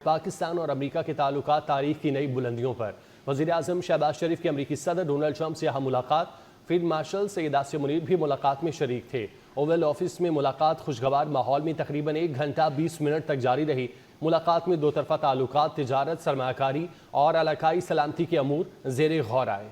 पाकिस्तान और अमेरिका के ताल्लुकात तारीख की नई बुलंदियों पर। वज़ीर आज़म शहबाज शरीफ की अमेरिकी सदर डोनाल्ड ट्रंप से यहाँ मुलाकात। फील्ड मार्शल सैयद आसिम मुनीर भी मुलाकात में शरीक थे। ओवल ऑफिस में मुलाकात खुशगवार माहौल में तकरीबन 1 घंटा 20 मिनट तक जारी रही। मुलाकात में दो तरफा ताल्लुकात, तिजारत, सरमायाकारी और इलाकाई सलामती के अमूर ज़ेर गौर आए।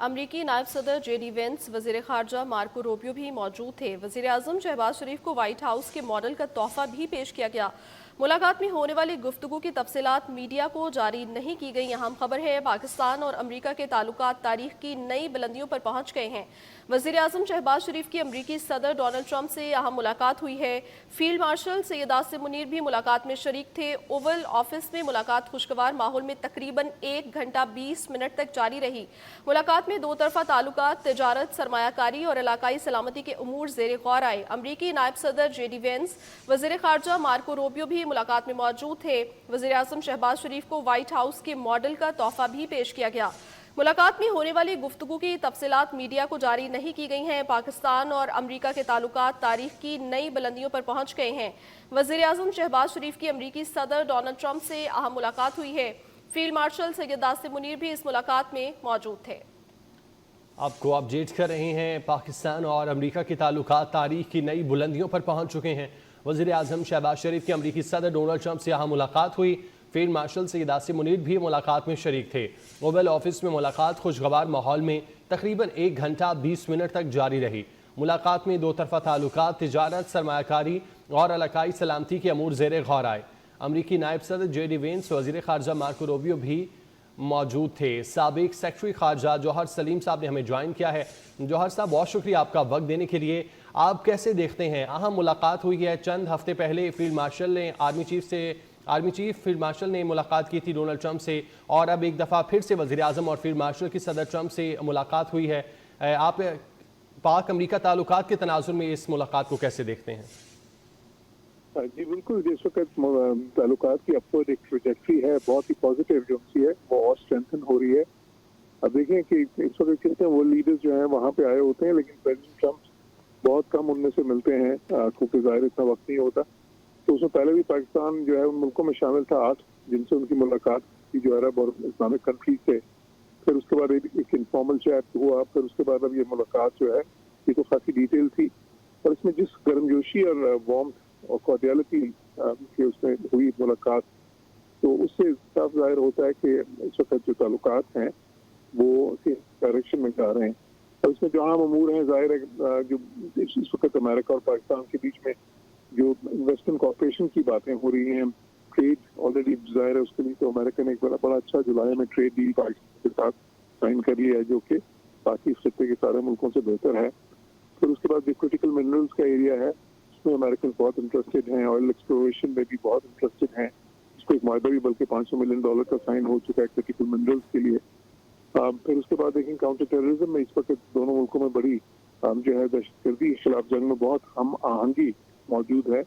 अमरीकी नायब सदर जेडी वेंस, वज़ीर ख़ारजा मार्को रूबियो भी मौजूद थे। वज़ीर आज़म शहबाज शरीफ को व्हाइट हाउस के मॉडल का तोहफा भी पेश किया गया। मुलाकात में होने वाली गुफ्तगू की तफसीलात मीडिया को जारी नहीं की गई। अहम खबर है, पाकिस्तान और अमरीका के ताल्लुकात तारीख की नई बुलंदियों पर पहुंच गए हैं। वज़ीर आज़म शहबाज शरीफ की अमरीकी सदर डोनाल्ड ट्रंप से यहाँ मुलाकात हुई है। फील्ड मार्शल सैयद आसिम मुनीर भी मुलाकात में शरीक थे। ओवल ऑफिस में मुलाकात खुशगवार माहौल में तकरीबन 1 घंटा 20 मिनट तक जारी रही। मुलाकात में दो तरफा ताल्लुकात, तिजारत, सरमायाकारी और इलाकाई सलामती के अमूर ज़ेर गौर आए। अमरीकी नायब सदर जेडी वेंस, वज़ीर ख़ारजा मार्को रूबियो भी मुलाकात में मौजूद थे। वज़ीर आज़म शहबाज शरीफ को व्हाइट हाउस के मॉडल का तोहफा भी पेश किया गया। मुलाकात में होने वाली गुफ्तगू की तफसीलात मीडिया को जारी नहीं की गई हैं। पाकिस्तान और अमरीका के ताल्लुकात तारीख की नई बुलंदियों पर पहुंच गए हैं। वज़ीर आज़म शहबाज शरीफ की अमरीकी सदर डोनाल्ड ट्रंप से अहम मुलाकात हुई है। फील्ड मार्शल सैयद आसिम मुनीर भी इस मुलाकात में मौजूद थे। आपको अपडेट कर रहे हैं, पाकिस्तान और अमेरिका के ताल्लुकात तारीख की नई बुलंदियों पर पहुंच चुके हैं। वज़ीर आज़म शहबाज शरीफ की अमरीकी सदर डोनाल्ड ट्रंप से यहाँ मुलाकात हुई। फील्ड मार्शल सैयद आसिम मुनीर भी मुलाकात में शरीक थे। ओवल ऑफिस में मुलाकात खुशगवार माहौल में तकरीबन 1 घंटा 20 मिनट तक जारी रही। मुलाकात में दो तरफा ताल्लुकात, तिजारत, सरमायाकारी और इलाकाई सलामती के अमूर ज़ेर गौर आए। अमरीकी नायब सदर जेडी वेंस, वज़ीर ख़ारजा मार्को रूबियो भी मौजूद थे। साबिक सेक्रेटरी खारजा जौहर सलीम साहब ने हमें ज्वाइन किया है। जौहर साहब, बहुत शुक्रिया आपका वक्त देने के लिए। आप कैसे देखते हैं, अहम मुलाकात हुई है, चंद हफ्ते पहले फील्ड मार्शल ने आर्मी चीफ फील्ड मार्शल ने मुलाकात की थी डोनाल्ड ट्रंप से, और अब एक दफ़ा फिर से वज़ीर आज़म और फील्ड मार्शल की सदर ट्रंप से मुलाकात हुई है। आप पाक अमरीका ताल्लुकात के तनाजुर में इस मुलाकात को कैसे देखते हैं? जी बिल्कुल, जिस वक्त ताल्लुकात की अपवर्ड एक ट्रैजेक्टरी है, बहुत ही पॉजिटिव जो सी है वो और स्ट्रेंथन हो रही है। अब देखें कि इस वक्त कहते हैं वो लीडर्स जो हैं वहाँ पे आए होते हैं, लेकिन प्रेसिडेंट ट्रंप बहुत कम उनमें से मिलते हैं क्योंकि ज़ाहिर इतना वक्त नहीं होता। तो उसमें पहले भी पाकिस्तान जो है उन मुल्कों में शामिल था 8 जिनसे उनकी मुलाकात की जो अरब और इस्लामिक कंट्रीज थे। फिर उसके बाद एक इनफॉर्मल चैट हुआ, फिर उसके बाद अब ये मुलाकात जो है ये तो काफ़ी डिटेल थी, और इसमें जिस गर्मजोशी और वार्मथ और कॉर्डियलिटी की उसमें हुई मुलाकात, तो उससे साफ जाहिर होता है कि इस वक्त जो ताल्लुकात हैं वो किस डायरेक्शन में जा रहे हैं। और इसमें जो आम अमूर हैं, जाहिर है जो इस वक्त अमेरिका और पाकिस्तान के बीच में जो वेस्टर्न कॉपरेशन की बातें हो रही हैं, ट्रेड ऑलरेडी जाहिर है उसके लिए तो अमेरिका ने एक बड़ा अच्छा जुलाई में ट्रेड डील पाकिस्तान के साथ साइन कर लिया है, जो कि बाकी इस खत्ते के सारे मुल्कों से बेहतर है। फिर उसके बाद जो क्रिटिकल मिनरल्स का एरिया है उसमें अमेरिकन बहुत इंटरेस्टेड हैं, ऑयल एक्सप्लोरेशन में भी बहुत इंटरेस्टेड हैं। इसको एक माहदा भी बल्कि $500 मिलियन का साइन हो चुका है क्रिटिकल मिनरल्स के लिए। फिर उसके बाद देखें काउंटर टेररिज्म में इस वक्त दोनों मुल्कों में बड़ी जो है दहशतगर्दी के खिलाफ जंग में बहुत हम आहंगी मौजूद है,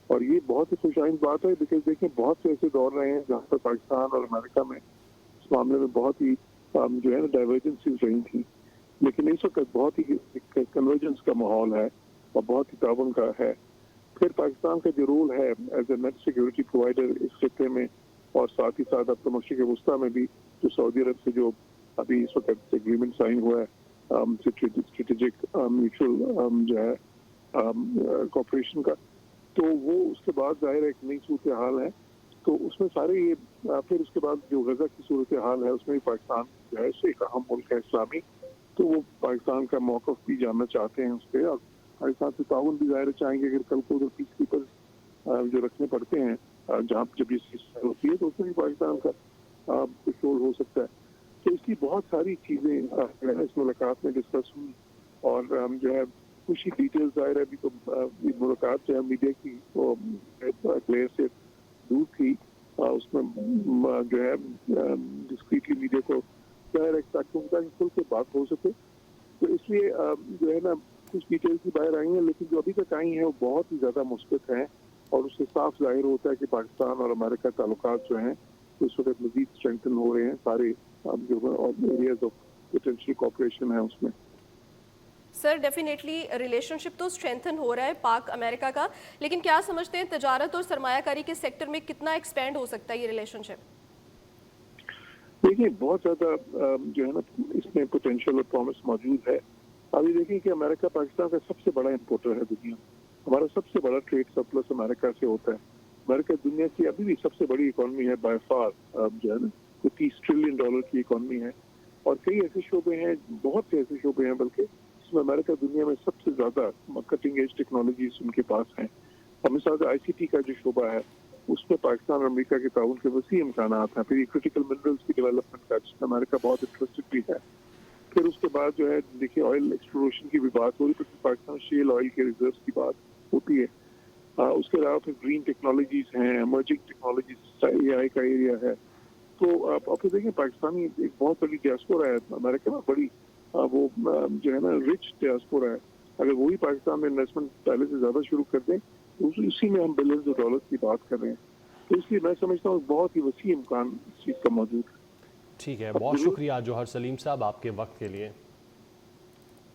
और ये बहुत ही खुशाइन बात है। बिकॉज देखें बहुत से ऐसे दौर रहे हैं जहाँ पर पाकिस्तान और अमेरिका में इस मामले में बहुत ही जो है ना डाइवर्जेंसीज रही थी, लेकिन इस वक्त बहुत ही कन्वर्जेंस का माहौल है और बहुत ही ताउन का है। फिर पाकिस्तान का जो रोल है as a net security provider इस खत्ते में, और साथ ही साथ अब तो मशरिक वस्ता में भी जो सऊदी अरब से जो अभी इस वक्त एग्रीमेंट साइन हुआ है स्ट्रेटेजिक म्यूचुअल जो है कॉपरेशन का, तो वो उसके बाद जाहिर एक नई सूरत हाल है। तो उसमें सारे ये फिर उसके बाद जो गजा की सूरत हाल है उसमें भी पाकिस्तान जो है एक अहम मुल्क है इस्लामी, तो वो पाकिस्तान का मौक़िफ़ भी जानना चाहते हैं उस पर, और पाकिस्तान से ताउन भी ज़ाहिर चाहेंगे। अगर कल को उधर पीस कीपर्स जो रखने पड़ते हैं जहाँ जब ये चीज़ होती है तो उसमें भी पाकिस्तान का कुछ रोल हो सकता है। तो इसकी बहुत सारी चीज़ें इस मुलाकात में डिस्कस हुई, और जो है कुछ ही डिटेल्स ज़ाहिर है अभी तो ये मुलाकात जो है मीडिया की वो प्लेयर से दूर थी, उसमें जो है डिस्क्रीटली मीडिया को जाहिर है ताकि खुल के बात हो सके, तो इसलिए जो है ना कुछ डिटेल्स की बाहर आई हैं, लेकिन जो अभी तक आई हैं वो बहुत ही ज़्यादा मुस्बत हैं, और उससे साफ जाहिर होता है कि पाकिस्तान और अमेरिका ताल्लुकात जो हैं इस वक्त मज़ीद स्ट्रेंथन हो रहे हैं सारे जो एरियाज ऑफ पोटेंशियल कॉपरेशन है उसमें। सर डेफिनेटली रिलेशनशिप तो स्ट्रेंथन हो रहा है पाक अमेरिका का, लेकिन क्या समझते हैं तजारत और सरमायाकारी के सेक्टर में कितना एक्सपेंड हो सकता है ये रिलेशनशिप? देखिए बहुत ज्यादा जो है ना इसमें पोटेंशियल और प्रॉमिस मौजूद है। अभी देखिए कि अमेरिका पाकिस्तान का सबसे बड़ा इंपोर्टर है दुनिया में। हमारा सबसे बड़ा ट्रेड सरप्लस अमेरिका से होता है। अमेरिका दुनिया की अभी भी सबसे बड़ी इकोनॉमी है बाय फार, जो है ना वो $30 ट्रिलियन की इकोनॉमी है। और कई ऐसे शोबे हैं, बहुत से ऐसे शोबे हैं बल्कि जिसमें अमेरिका दुनिया में सबसे ज्यादा कटिंग एज टेक्नोलॉजीज उनके पास हैं। और मिसाल से ICT का जो शोबा है उसमें पाकिस्तान और अमेरिका के ताउन के वसी इम्कान हैं। फिर क्रिटिकल मिनरल्स की डेवलपमेंट का जिसमें अमेरिका बहुत इंटरेस्टेड भी है। फिर उसके बाद जो है देखिए ऑयल एक्सप्लोरेशन की भी बात हो रही है, पाकिस्तान शेल ऑयल के रिजर्व की बात होती है। उसके अलावा फिर ग्रीन टेक्नोलॉजीज हैं, इमर्जिंग टेक्नोलॉजीज, AI का एरिया है। तो आप फिर देखें पाकिस्तानी एक बहुत बड़ी डियास्पोरा है अमेरिका में, बड़ी वो जो है ना रिच डियास्पोरा है। अगर वही पाकिस्तान में इन्वेस्टमेंट पहले से ज्यादा शुरू कर दें तो उसी में हम बिलियंस ऑफ डॉलर्स की बात कर रहे हैं। तो इसलिए मैं समझता हूँ बहुत ही वसी इम्कान इस चीज का मौजूद है। ठीक है, बहुत शुक्रिया जौहर सलीम साहब आपके वक्त के लिए।